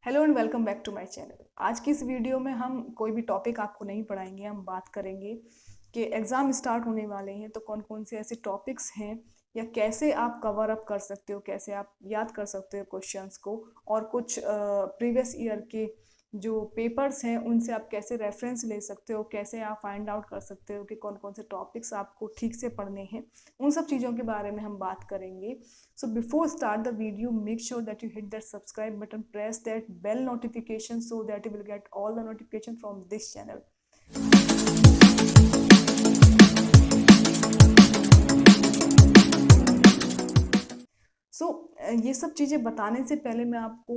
Hello and welcome back to my channel. आज की इस वीडियो में हम कोई भी टॉपिक आपको नहीं पढ़ाएंगे। हम बात करेंगे कि एग्ज़ाम स्टार्ट होने वाले हैं तो कौन कौन से ऐसे टॉपिक्स हैं या कैसे आप कवर अप कर सकते हो, कैसे आप याद कर सकते हो क्वेश्चंस को, और कुछ प्रीवियस ईयर के जो पेपर्स हैं उनसे आप कैसे रेफरेंस ले सकते हो, कैसे आप फाइंड आउट कर सकते हो कि कौन कौन से टॉपिक्स आपको ठीक से पढ़ने हैं। उन सब चीज़ों के बारे में हम बात करेंगे। So before start the video, make sure that you hit that subscribe button, press that bell notification so that you will get all the notification from this channel. सो ये सब चीज़ें बताने से पहले मैं आपको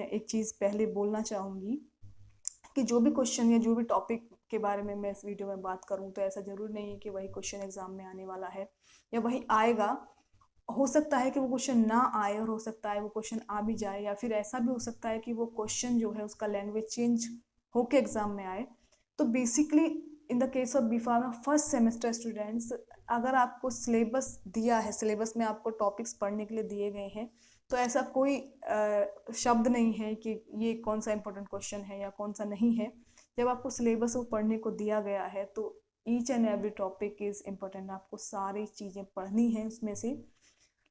एक चीज़ पहले बोलना चाहूँगी कि जो भी क्वेश्चन या जो भी टॉपिक के बारे में मैं इस वीडियो में बात करूँ तो ऐसा ज़रूर नहीं है कि वही क्वेश्चन एग्जाम में आने वाला है या वही आएगा। हो सकता है कि वो क्वेश्चन ना आए और हो सकता है वो क्वेश्चन आ भी जाए, या फिर ऐसा भी हो सकता है कि वो क्वेश्चन जो है उसका लैंग्वेज चेंज होके एग्जाम में आए। तो basically in the case of B pharma first semester students, अगर आपको सिलेबस दिया है, सिलेबस में आपको टॉपिक्स पढ़ने के लिए दिए गए हैं, तो ऐसा कोई शब्द नहीं है कि ये कौन सा इंपॉर्टेंट क्वेश्चन है या कौन सा नहीं है। जब आपको सिलेबस वो पढ़ने को दिया गया है तो each and every topic is important. आपको सारी चीज़ें पढ़नी है उसमें से।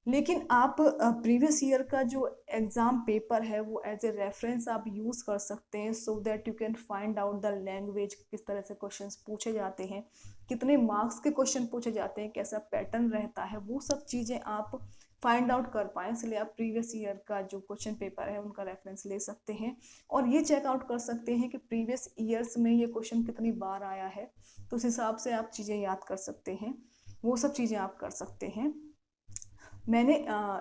लेकिन आप प्रीवियस ईयर का जो एग्ज़ाम पेपर है वो एज ए रेफरेंस आप यूज़ कर सकते हैं, so that you can find out the language, किस तरह से क्वेश्चंस पूछे जाते हैं, कितने मार्क्स के क्वेश्चन पूछे जाते हैं, कैसा पैटर्न रहता है, वो सब चीज़ें आप फाइंड आउट कर पाएँ। इसलिए आप प्रीवियस ईयर का जो क्वेश्चन पेपर है उनका रेफरेंस ले सकते हैं और ये चेकआउट कर सकते हैं कि प्रीवियस ईयर्स में ये क्वेश्चन कितनी बार आया है। तो उस हिसाब से आप चीज़ें याद कर सकते हैं, वो सब चीज़ें आप कर सकते हैं। मैंने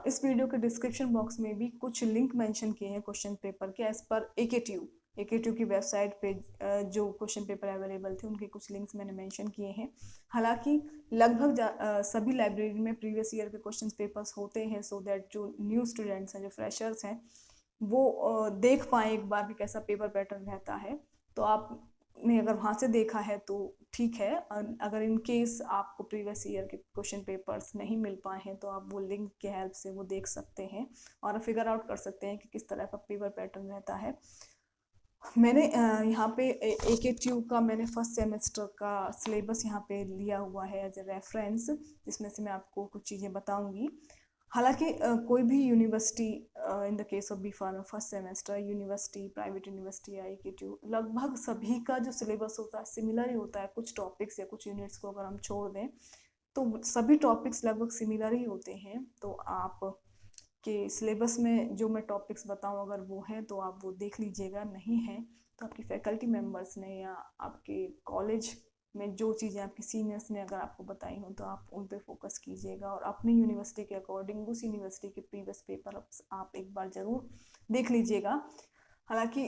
इस वीडियो के डिस्क्रिप्शन बॉक्स में भी कुछ लिंक मेंशन किए हैं क्वेश्चन पेपर के, एज पर एकेट्यू की वेबसाइट पे जो क्वेश्चन पेपर अवेलेबल थे उनके कुछ लिंक्स मैंने मेंशन किए हैं। हालांकि लगभग सभी लाइब्रेरी में प्रीवियस ईयर के क्वेश्चन पेपर्स होते हैं, सो दैट जो न्यू स्टूडेंट्स हैं, जो फ्रेशर्स हैं, वो देख पाएँ एक बार कि कैसा पेपर पैटर्न रहता है। तो आपने अगर वहाँ से देखा है तो ठीक है। अगर इन केस आपको प्रीवियस ईयर के क्वेश्चन पेपर्स नहीं मिल पाए हैं तो आप वो लिंक के हेल्प से वो देख सकते हैं और फिगर आउट कर सकते हैं कि किस तरह का पेपर पैटर्न रहता है। मैंने यहाँ पे एकेट्यू का मैंने फर्स्ट सेमेस्टर का सिलेबस यहाँ पे लिया हुआ है एज ए रेफरेंस, जिसमें से मैं आपको कुछ चीज़ें बताऊंगी। हालांकि कोई भी university, in the case of B pharma first semester, university, private university या एकेट्यू, लगभग सभी का जो सिलेबस होता है सिमिलर ही होता है। कुछ टॉपिक्स या कुछ यूनिट्स को अगर हम छोड़ दें तो सभी टॉपिक्स लगभग सिमिलर ही होते हैं। तो आप के सिलेबस में जो मैं टॉपिक्स बताऊं अगर वो हैं तो आप वो देख लीजिएगा, नहीं है तो आपकी फैकल्टी मेम्बर्स ने या आपके कॉलेज में जो चीज़ें आपके सीनियर्स ने अगर आपको बताई हों तो आप उन पे फोकस कीजिएगा और अपनी यूनिवर्सिटी के अकॉर्डिंग उस यूनिवर्सिटी के प्रीवियस पेपर आप एक बार ज़रूर देख लीजिएगा। हालांकि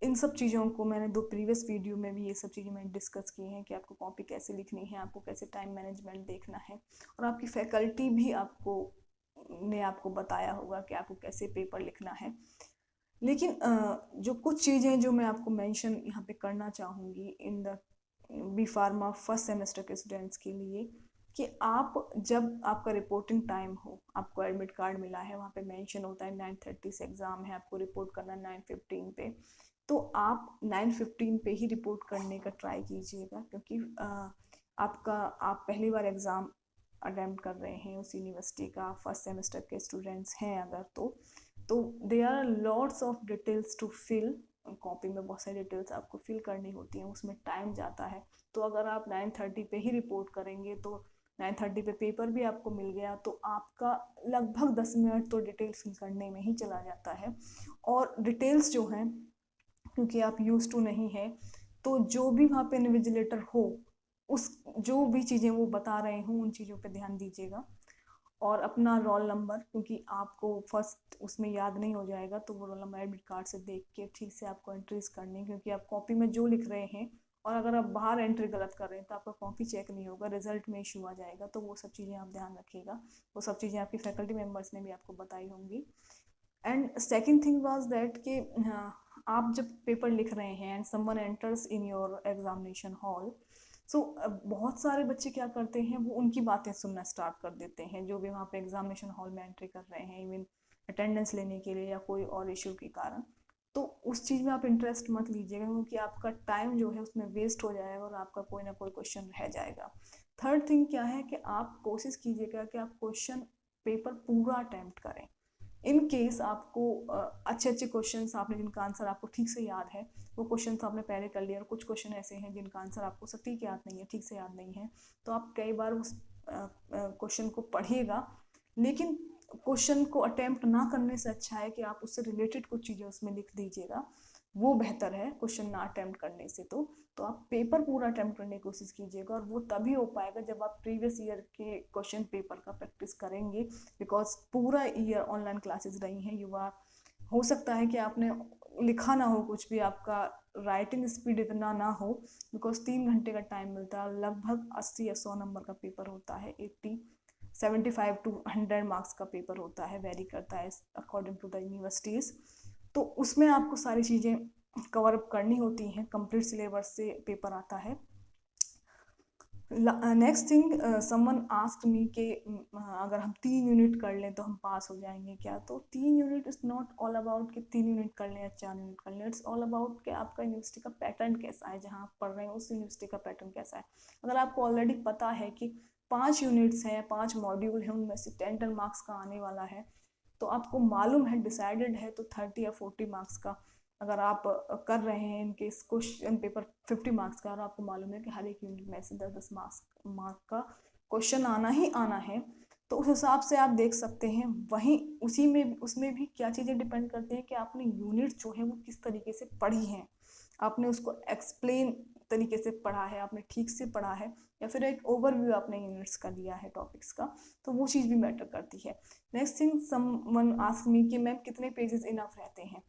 इन सब चीज़ों को मैंने दो प्रीवियस वीडियो में भी ये सब चीज़ें मैंने डिस्कस की हैं कि आपको कॉपी कैसे लिखनी है, आपको कैसे टाइम मैनेजमेंट देखना है, और आपकी फैकल्टी भी आपको बताया होगा कि आपको कैसे पेपर लिखना है। लेकिन जो कुछ चीज़ें जो मैं आपको मेंशन यहाँ पे करना चाहूँगी in the B pharma first semester के स्टूडेंट्स के लिए, कि आप जब आपका रिपोर्टिंग टाइम हो, आपको एडमिट कार्ड मिला है, वहाँ पे मेंशन होता है 9:30 से एग्ज़ाम है, आपको रिपोर्ट करना 9:15 पे, तो आप 9:15 पे ही रिपोर्ट करने का ट्राई कीजिएगा। क्योंकि आप पहली बार एग्ज़ाम अटेम्प्ट कर रहे हैं उस यूनिवर्सिटी का, फर्स्ट सेमेस्टर के स्टूडेंट्स हैं अगर, तो there are lots of details to fill. Copy में बहुत सारी डिटेल्स आपको फिल करनी होती हैं, उसमें टाइम जाता है। तो अगर आप 9:30 पे ही रिपोर्ट करेंगे तो 9:30 पे पेपर भी आपको मिल गया तो आपका लगभग 10 मिनट तो डिटेल फिल करने में ही चला जाता है। और डिटेल्स जो हैं, क्योंकि आप यूज टू नहीं है, तो जो भी वहाँ पे इन्विजिलेटर हो, उस जो भी चीज़ें वो बता रहे हों उन चीज़ों पे ध्यान दीजिएगा। और अपना रोल नंबर, क्योंकि आपको फर्स्ट उसमें याद नहीं हो जाएगा, तो वो रोल नंबर एडमिट कार्ड से देख के ठीक से आपको एंट्रीज करनी है। क्योंकि आप कॉपी में जो लिख रहे हैं और अगर आप बाहर एंट्री गलत कर रहे हैं तो आपका कॉपी चेक नहीं होगा, रिजल्ट में इशू आ जाएगा। तो वो सब चीज़ें आप ध्यान रखिएगा, वो सब चीज़ें आपकी फैकल्टी मेम्बर्स ने भी आपको बताई होंगी। And second thing was that कि आप जब पेपर लिख रहे हैं and someone enters in your examination hall, so बहुत सारे बच्चे क्या करते हैं, वो उनकी बातें सुनना स्टार्ट कर देते हैं जो भी वहाँ पे एग्जामिनेशन हॉल में एंट्री कर रहे हैं, इवन अटेंडेंस लेने के लिए या कोई और इशू के कारण। तो उस चीज़ में आप इंटरेस्ट मत लीजिएगा, क्योंकि आपका टाइम जो है उसमें वेस्ट हो जाएगा और आपका कोई ना कोई क्वेश्चन रह जाएगा। थर्ड थिंग क्या है कि आप कोशिश कीजिएगा कि आप क्वेश्चन पेपर पूरा अटेम्प्ट करें। इन केस आपको अच्छे अच्छे क्वेश्चंस आपने जिनका आंसर आपको ठीक से याद है वो क्वेश्चंस आपने पहले कर लिया, और कुछ क्वेश्चन ऐसे हैं जिनका आंसर आपको सटीक याद नहीं है, ठीक से याद नहीं है, तो आप कई बार उस क्वेश्चन को पढ़िएगा, लेकिन क्वेश्चन को अटेम्प्ट ना करने से अच्छा है कि आप उससे रिलेटेड कुछ चीज़ें उसमें लिख दीजिएगा, वो बेहतर है क्वेश्चन ना अटेम्प्ट करने से। तो आप पेपर पूरा अटेम्प्ट करने की कोशिश कीजिएगा, और वो तभी हो पाएगा जब आप प्रीवियस ईयर के क्वेश्चन पेपर का प्रैक्टिस करेंगे, बिकॉज पूरा ईयर ऑनलाइन क्लासेस रही हैं। युवा हो सकता है कि आपने लिखा ना हो कुछ भी, आपका राइटिंग स्पीड इतना ना हो, बिकॉज 3 घंटे का टाइम मिलता है, लगभग 80 या 100 नंबर का पेपर होता है, 75 to 100 मार्क्स का पेपर होता है, वेरी करता है अकॉर्डिंग टू द यूनिवर्सिटीज़। तो उसमें आपको सारी चीज़ें कवर अप करनी होती हैं, कंप्लीट सिलेबस से पेपर आता है। Next thing, someone asked me कि अगर हम 3 यूनिट कर लें तो हम पास हो जाएंगे क्या? तो 3 unit is not all about कि 3 यूनिट कर लें या 4 यूनिट कर लें, इट्स ऑल अबाउट कि आपका यूनिवर्सिटी का पैटर्न कैसा है, जहाँ आप पढ़ रहे हैं उस यूनिवर्सिटी का पैटर्न कैसा है। अगर आपको ऑलरेडी पता है कि 5 यूनिट्स हैं, 5 मॉड्यूल हैं, उनमें से 10 मार्क्स का आने वाला है, तो आपको मालूम है, डिसाइडेड है, तो 30 या 40 मार्क्स का अगर आप कर रहे हैं इनके क्वेश्चन पेपर 50 मार्क्स का, और आपको मालूम है कि हर एक यूनिट में से 10-10 मार्क का क्वेश्चन आना ही आना है, तो उस हिसाब से आप देख सकते हैं। वहीं उसी में उसमें भी क्या चीज़ें डिपेंड करती हैं कि आपने यूनिट जो है वो किस तरीके से पढ़ी हैं, आपने उसको एक्सप्लेन तरीके से पढ़ा है, आपने ठीक से पढ़ा है, या फिर एक ओवरव्यू आपने यूनिट्स का लिया है टॉपिक्स का, तो वो चीज़ भी मैटर करती है। Next thing, someone ask me कि मैम कितने पेजेस इनफ रहते हैं?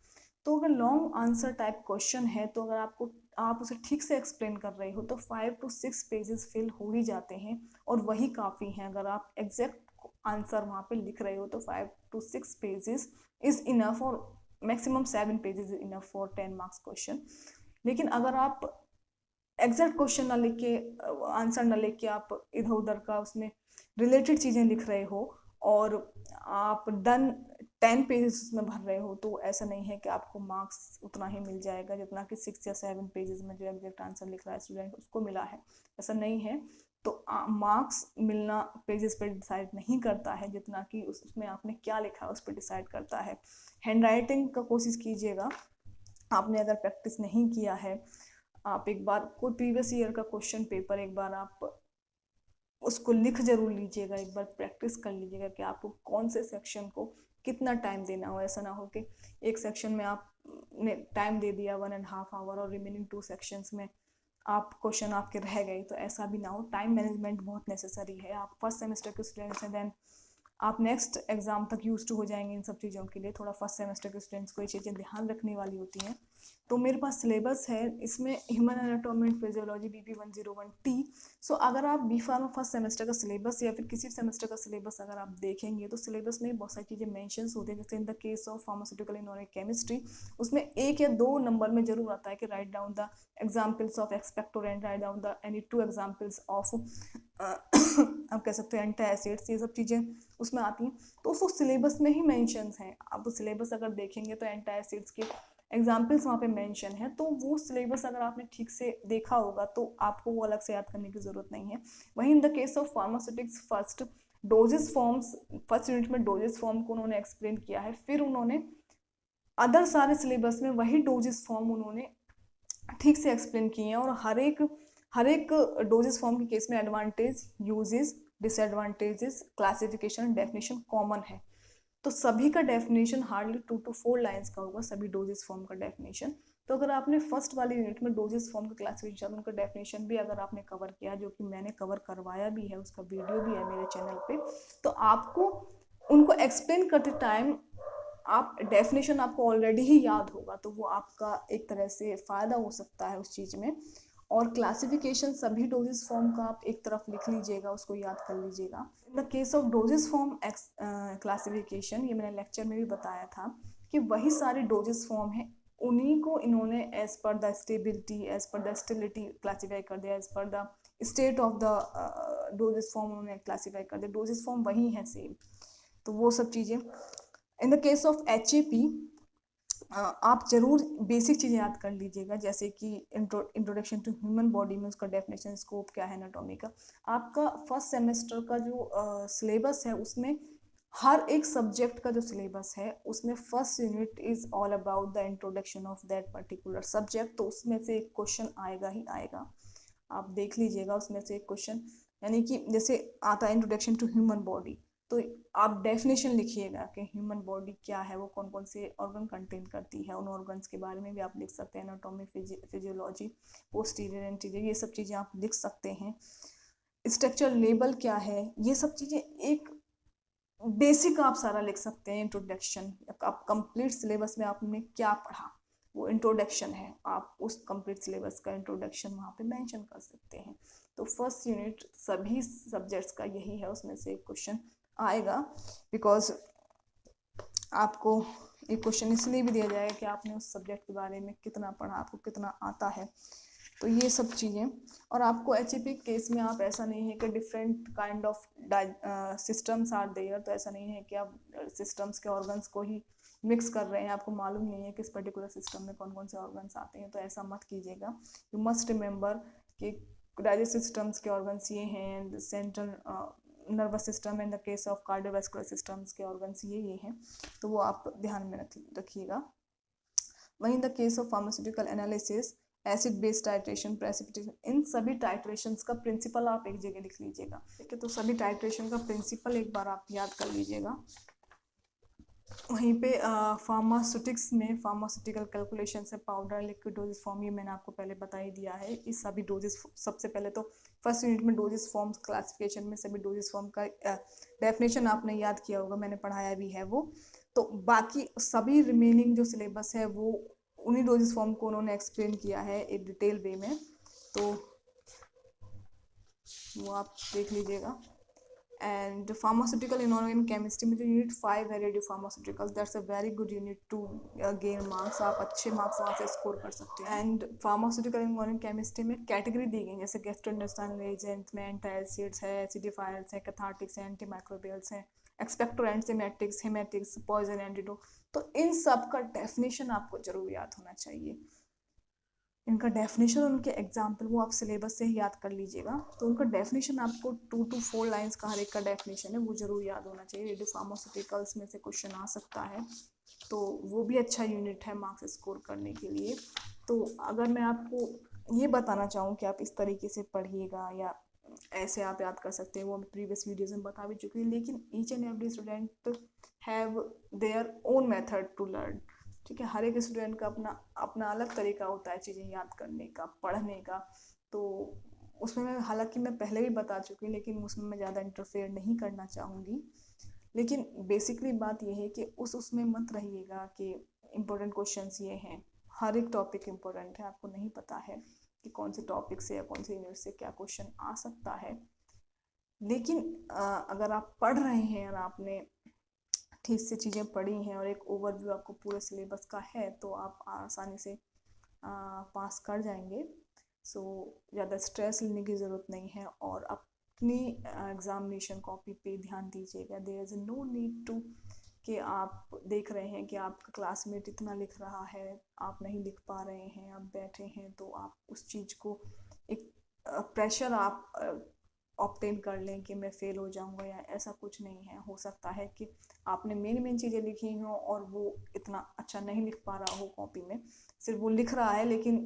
तो अगर लॉन्ग आंसर टाइप क्वेश्चन है, तो अगर आप उसे ठीक से एक्सप्लेन कर रहे हो तो 5 to 6 पेजेस फिल हो ही जाते हैं, और वही काफ़ी हैं। अगर आप एग्जैक्ट आंसर वहाँ पे लिख रहे हो तो 5 to 6 पेजेस इज़ इनफ, और maximum 7 pages is enough for 10 marks question. लेकिन अगर आप एग्जैक्ट क्वेश्चन ना लिख के, आंसर ना लिख के, आप इधर उधर का उसमें रिलेटेड चीज़ें लिख रहे हो और आप 10 पेजेस उसमें भर रहे हो, तो ऐसा नहीं है कि आपको मार्क्स उतना ही मिल जाएगा जितना कि 6 या 7 पेजेस में जो एग्जैक्ट आंसर लिख रहा है स्टूडेंट उसको मिला है, ऐसा नहीं है। तो मार्क्स मिलना पेजेस पर डिसाइड नहीं करता है, जितना कि उसमें आपने क्या लिखा है उस पर डिसाइड करता है। हैंड राइटिंग का कोशिश कीजिएगा, आपने अगर प्रैक्टिस नहीं किया है, आप एक बार कोई प्रीवियस ईयर का क्वेश्चन पेपर एक बार आप उसको लिख जरूर लीजिएगा, एक बार प्रैक्टिस कर लीजिएगा कि आपको कौन से सेक्शन को कितना टाइम देना हो। ऐसा ना हो कि एक सेक्शन में आपने टाइम दे दिया 1.5 आवर और रिमेनिंग 2 सेक्शंस में आप क्वेश्चन आपके रह गए, तो ऐसा भी ना हो। टाइम मैनेजमेंट बहुत नेसेसरी है। आप फर्स्ट सेमेस्टर के स्टूडेंट्स हैं, देन आप नेक्स्ट एग्जाम तक यूज टू हो जाएंगे इन सब चीज़ों के लिए। थोड़ा फर्स्ट सेमेस्टर के स्टूडेंट्स को ये चीज़ें ध्यान रखने वाली होती हैं। तो मेरे पास सिलेबस है, इसमें human anatomy and physiology BP 101T। सो अगर आप बी फार्मा फर्स्ट सेमेस्टर का सिलेबस या फिर किसी सेमेस्टर का सिलेबस अगर आप देखेंगे तो सिलेबस में बहुत सारी चीज़ें मेंशंस होती हैं, जैसे इन the case of pharmaceutical inorganic chemistry उसमें 1 या 2 नंबर में जरूर आता है कि write down the examples of expectorant, write down the any 2 examples of आप कह सकते हैं एंटी एसिड्स, ये सब चीज़ें उसमें आती हैं। तो उसको सिलेबस में ही मेंशंस हैं। आप सिलेबस अगर देखेंगे तो एंटी एसिड्स के एग्जाम्पल्स वहाँ पे मेंशन है, तो वो सिलेबस अगर आपने ठीक से देखा होगा तो आपको वो अलग से याद करने की ज़रूरत नहीं है। वहीं in the case of pharmaceutics first doses forms, first unit में डोजेस फॉर्म को उन्होंने एक्सप्लेन किया है, फिर उन्होंने अदर सारे सिलेबस में वही डोजेस फॉर्म उन्होंने ठीक से एक्सप्लेन किए हैं, और हर एक डोजेस फॉर्म के केस में advantage, uses, disadvantages, classification, definition common है। तो सभी का डेफिनेशन हार्डली 2 to 4 लाइंस का होगा, सभी डोजेस फॉर्म का डेफिनेशन। तो अगर आपने फर्स्ट वाली यूनिट में डोजेस फॉर्म का क्लासिफिकेशन, उनका डेफिनेशन भी अगर आपने कवर किया, जो कि मैंने कवर करवाया भी है, उसका वीडियो भी है मेरे चैनल पे, तो आपको उनको एक्सप्लेन करते टाइम आप डेफिनेशन आपको ऑलरेडी ही याद होगा, तो वो आपका एक तरह से फ़ायदा हो सकता है उस चीज़ में। और क्लासिफिकेशन सभी डोजेस फॉर्म का आप एक तरफ लिख लीजिएगा, उसको याद कर लीजिएगा। इन the case of doses form classification, ये मैंने लेक्चर में भी बताया था कि वही सारे डोजेस फॉर्म हैं, उन्हीं को इन्होंने as per the stability, as per the stability classify कर दिया, as per the state of the dosage form उन्होंने क्लासीफाई कर दिया। डोजेस फॉर्म वही हैं सेम, तो वो सब चीज़ें। इन द केस ऑफ HAP आप जरूर बेसिक चीज़ें याद कर लीजिएगा, जैसे कि इंट्रोडक्शन टू ह्यूमन बॉडी में उसका डेफिनेशन, स्कोप क्या है एनाटॉमी का। आपका फर्स्ट सेमेस्टर का जो सिलेबस है उसमें हर एक सब्जेक्ट का जो सिलेबस है उसमें first unit is all about the introduction of that particular subject, तो उसमें से एक क्वेश्चन आएगा ही आएगा। आप देख लीजिएगा उसमें से एक क्वेश्चन, यानी कि जैसे आता है इंट्रोडक्शन टू ह्यूमन बॉडी, तो आप डेफिनेशन लिखिएगा कि ह्यूमन बॉडी क्या है, वो कौन कौन से ऑर्गन कंटेन करती है, उन ऑर्गन्स के बारे में भी आप लिख सकते हैं, एनाटॉमी, फिजियोलॉजी, पोस्टीरियर, एंटीरियर, ये सब चीज़ें आप लिख सकते हैं। स्ट्रक्चर लेबल क्या है, ये सब चीज़ें एक बेसिक आप सारा लिख सकते हैं। इंट्रोडक्शन, आप कंप्लीट सिलेबस में आपने क्या पढ़ा वो इंट्रोडक्शन है, आप उस कंप्लीट सिलेबस का इंट्रोडक्शन वहाँ पे मेंशन कर सकते हैं। तो फर्स्ट यूनिट सभी सब्जेक्ट्स का यही है, उसमें से एक क्वेश्चन आएगा, बिकॉज आपको एक क्वेश्चन इसलिए भी दिया जाएगा कि आपने उस सब्जेक्ट के बारे में कितना पढ़ा, आपको कितना आता है। तो ये सब चीज़ें, और आपको एचईपी केस में आप ऐसा नहीं है कि different kind of systems are there, तो ऐसा नहीं है कि आप सिस्टम्स के ऑर्गन्स को ही मिक्स कर रहे हैं, आपको मालूम नहीं है किस पर्टिकुलर सिस्टम में कौन कौन से ऑर्गन्स आते हैं, तो ऐसा मत कीजिएगा। यू मस्ट रिमेंबर कि डाइजेस्टिव सिस्टम्स के ऑर्गन्स ये हैं, central nervous system, in the case of cardiovascular systems के ऑर्गन्स ये हैं, तो वो आप ध्यान में रखिएगा। वहीं in the case of pharmaceutical analysis, acid base titration, precipitation, इन सभी टाइट्रेशंस का प्रिंसिपल आप एक जगह लिख लीजिएगा, ठीक है। तो सभी टाइट्रेशन का प्रिंसिपल एक बार आप याद कर लीजिएगा। वहीं पे फार्मास्यूटिक्स में फार्मास्यूटिकल कैलकुलेशन से पाउडर, लिक्विड, डोजेस फॉर्म, ये मैंने आपको पहले बता ही दिया है। इस सभी डोजेस, सबसे पहले तो फर्स्ट यूनिट में डोजेस फॉर्म्स क्लासिफिकेशन में सभी डोजेस फॉर्म का डेफिनेशन आपने याद किया होगा, मैंने पढ़ाया भी है वो। तो बाकी सभी रिमेनिंग जो सिलेबस है वो उन्हीं डोजेस फॉर्म को उन्होंने एक्सप्लेन किया है एक डिटेल वे में, तो वो आप देख लीजिएगा। एंड फार्मास्यूटिकल इनऑर्गेनिक केमिस्ट्री में जो यूनिट 5 है, radio pharmaceuticals, that's a very good unit to gain marks, आप अच्छे मार्क्स वहाँ से स्कोर कर सकते हैं। एंड फार्मास्यूटिकल इनऑर्गेनिक केमिस्ट्री में कैटेगरी दी गई, जैसे गैस्ट्रोइंटेस्टाइनल एजेंट्स में एंटासिड्स है, एसिडिफायर्स है, कैथार्टिक्स है, एंटीमाइक्रोबियल्स हैं, एक्सपेक्टोरेंट्स, हेमेटिक्स, हेमेटिक्स, पॉइजन, एंटीडोट, तो इन सब का डेफिनेशन आपको जरूर याद होना चाहिए। इनका डेफिनेशन, उनके एग्जाम्पल वो आप सिलेबस से ही याद कर लीजिएगा। तो उनका डेफिनेशन आपको 2 to 4 लाइंस का हर एक का डेफिनेशन है, वो जरूर याद होना चाहिए। रेडियो फार्मास्यूटिकल्स में से क्वेश्चन आ सकता है, तो वो भी अच्छा यूनिट है मार्क्स स्कोर करने के लिए। तो अगर मैं आपको ये बताना चाहूँ कि आप इस तरीके से पढ़िएगा या ऐसे आप याद कर सकते हैं, वो प्रीवियस वीडियोज में बता भी चुकी है, लेकिन each and every student have their own method to learn, ठीक है। हर एक स्टूडेंट का अपना अपना अलग तरीका होता है चीज़ें याद करने का, पढ़ने का। तो उसमें मैं, हालांकि मैं पहले भी बता चुकी हूँ, लेकिन उसमें मैं ज़्यादा इंटरफेयर नहीं करना चाहूँगी। लेकिन बेसिकली बात यह है कि उसमें मत रहिएगा कि इम्पोर्टेंट क्वेश्चंस ये हैं। हर एक टॉपिक इम्पोर्टेंट है, आपको नहीं पता है कि कौन से टॉपिक से या कौन से यूनिट से क्या क्वेश्चन आ सकता है। लेकिन अगर आप पढ़ रहे हैं और आपने ठीक से चीज़ें पढ़ी हैं और एक ओवरव्यू आपको पूरे सिलेबस का है, तो आप आसानी से पास कर जाएंगे। सो ज़्यादा स्ट्रेस लेने की ज़रूरत नहीं है, और अपनी एग्जामिनेशन कॉपी पे ध्यान दीजिएगा। There is no need to कि आप देख रहे हैं कि आपका क्लासमेट इतना लिख रहा है, आप नहीं लिख पा रहे हैं, आप बैठे हैं, तो आप उस चीज़ को एक प्रेशर आप ऑब्टेन कर लें कि मैं फेल हो जाऊंगा, या ऐसा कुछ नहीं है। हो सकता है कि आपने मेन चीज़ें लिखी हों और वो इतना अच्छा नहीं लिख पा रहा हो कॉपी में, सिर्फ वो लिख रहा है लेकिन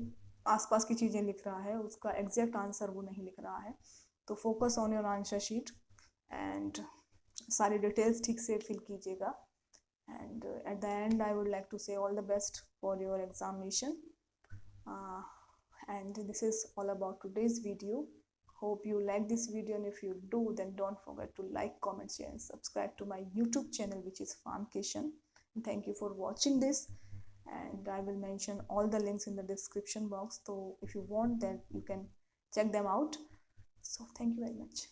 आसपास की चीज़ें लिख रहा है, उसका एग्जैक्ट आंसर वो नहीं लिख रहा है। तो focus on your answer sheet and सारी डिटेल्स ठीक से फिल कीजिएगा। And at the end I would like to say all the best for your examination. and this is all about today's video. Hope you like this video, and if you do, then don't forget to like, comment, share and subscribe to my YouTube channel, which is Farmcation. And thank you for watching this, and I will mention all the links in the description box, so if you want, then you can check them out. So thank you very much.